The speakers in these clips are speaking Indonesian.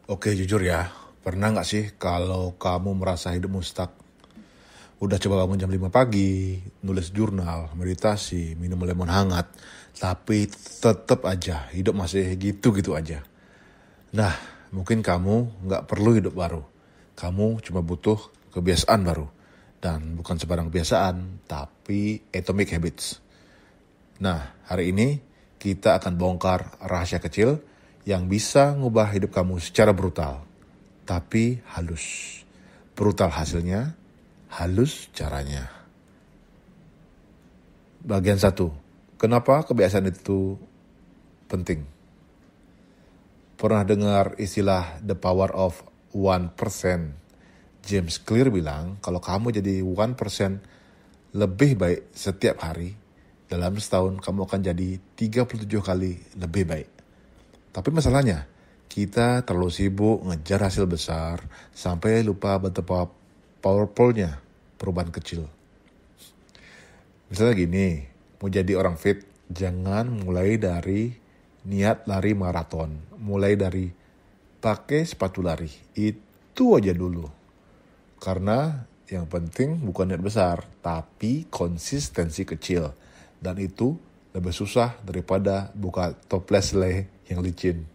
Oke, jujur ya, pernah nggak sih kalau kamu merasa hidupmu stuck? Udah coba bangun jam 5 pagi, nulis jurnal, meditasi, minum lemon hangat, tapi tetap aja hidup masih gitu-gitu aja. Nah, mungkin kamu nggak perlu hidup baru. Kamu cuma butuh kebiasaan baru. Dan bukan sebarang kebiasaan, tapi atomic habits. Nah, hari ini kita akan bongkar rahasia kecil yang bisa ngubah hidup kamu secara brutal, tapi halus. Brutal hasilnya, halus caranya. Bagian 1. Kenapa kebiasaan itu penting? Pernah dengar istilah the power of 1%? James Clear bilang kalau kamu jadi 1% lebih baik setiap hari, dalam setahun kamu akan jadi 37 kali lebih baik. Tapi masalahnya, kita terlalu sibuk ngejar hasil besar sampai lupa betapa powerfulnya perubahan kecil. Misalnya gini, mau jadi orang fit, jangan mulai dari niat lari maraton. Mulai dari pakai sepatu lari, itu aja dulu. Karena yang penting bukan niat besar, tapi konsistensi kecil. Dan itu lebih susah daripada buka toples yang licin.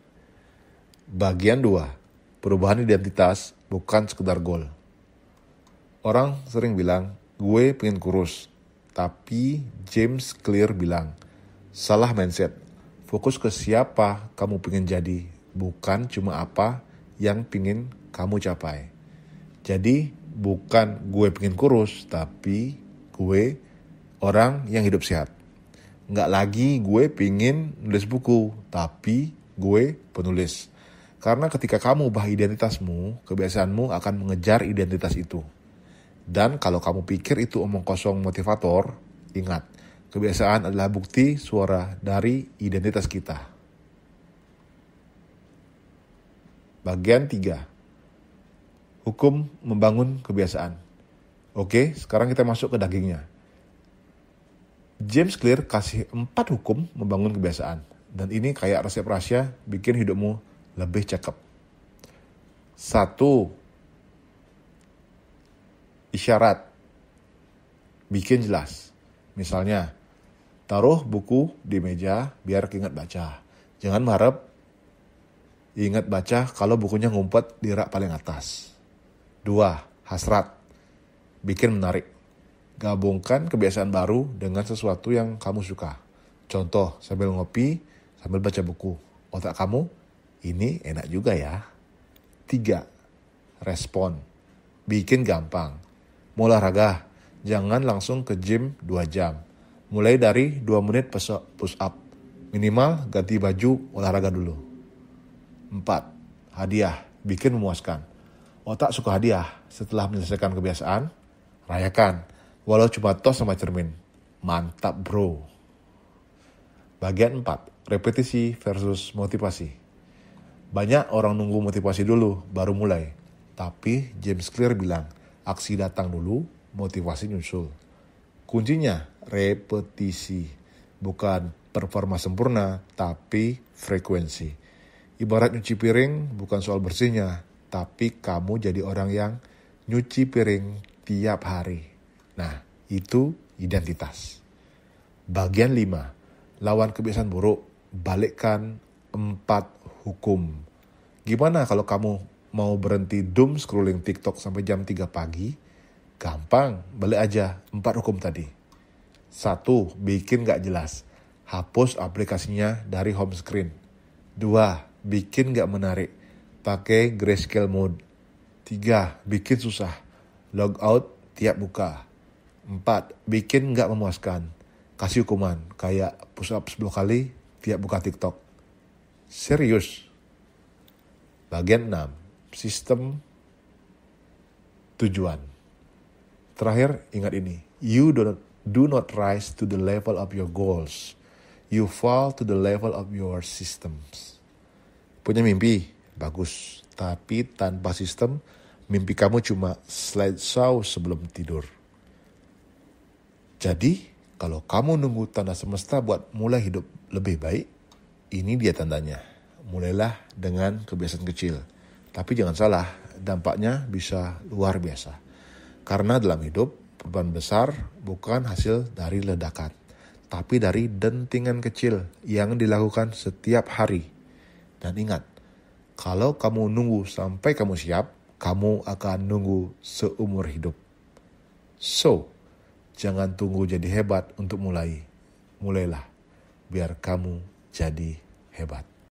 Bagian 2, perubahan identitas bukan sekedar goal. Orang sering bilang, gue pengen kurus. Tapi James Clear bilang, salah mindset. Fokus ke siapa kamu pengen jadi, bukan cuma apa yang pengen kamu capai. Jadi bukan gue pengen kurus, tapi gue orang yang hidup sehat. Nggak lagi gue pengen nulis buku, tapi gue penulis. Karena ketika kamu ubah identitasmu, kebiasaanmu akan mengejar identitas itu. Dan kalau kamu pikir itu omong kosong motivator, ingat, kebiasaan adalah bukti suara dari identitas kita. Bagian 3. Hukum membangun kebiasaan. Oke, sekarang kita masuk ke dagingnya. James Clear kasih 4 hukum membangun kebiasaan. Dan ini kayak resep rahasia bikin hidupmu lebih cakep. 1. Isyarat. Bikin jelas. Misalnya, taruh buku di meja biar ingat baca. Jangan harap ingat baca kalau bukunya ngumpet di rak paling atas. 2. Hasrat. Bikin menarik. Gabungkan kebiasaan baru dengan sesuatu yang kamu suka. Contoh, sambil ngopi, sambil baca buku. Otak kamu, ini enak juga ya. 3. Respon. Bikin gampang. Mau olahraga, jangan langsung ke gym 2 jam. Mulai dari 2 menit push up. Minimal ganti baju olahraga dulu. 4. Hadiah. Bikin memuaskan. Otak suka hadiah. Setelah menyelesaikan kebiasaan, rayakan. Walau cuma tos sama cermin. Mantap bro. Bagian 4. Repetisi versus motivasi. Banyak orang nunggu motivasi dulu, baru mulai. Tapi James Clear bilang, aksi datang dulu, motivasi nyusul. Kuncinya repetisi. Bukan performa sempurna, tapi frekuensi. Ibarat nyuci piring, bukan soal bersihnya, tapi kamu jadi orang yang nyuci piring tiap hari. Nah, itu identitas. Bagian 5. Lawan kebiasaan buruk, balikkan 4 hukum. Gimana kalau kamu mau berhenti doom scrolling TikTok sampai jam 3 pagi? Gampang, balik aja 4 hukum tadi. 1. Bikin gak jelas. Hapus aplikasinya dari home screen. 2. Bikin gak menarik. Pakai grayscale mode. 3. Bikin susah. Log out tiap buka. 4. Bikin gak memuaskan. Kasih hukuman, kayak push up 10 kali tiap buka TikTok. Serius. Bagian 6. Sistem tujuan. Terakhir, ingat ini. You do not rise to the level of your goals. You fall to the level of your systems. Punya mimpi? Bagus. Tapi tanpa sistem, mimpi kamu cuma slideshow sebelum tidur. Jadi, kalau kamu nunggu tanda semesta buat mulai hidup lebih baik, ini dia tandanya. Mulailah dengan kebiasaan kecil. Tapi jangan salah, dampaknya bisa luar biasa. Karena dalam hidup, beban besar bukan hasil dari ledakan, tapi dari dentingan kecil yang dilakukan setiap hari. Dan ingat, kalau kamu nunggu sampai kamu siap, kamu akan nunggu seumur hidup. So, jangan tunggu jadi hebat untuk mulai. Mulailah, biar kamu jadi hebat.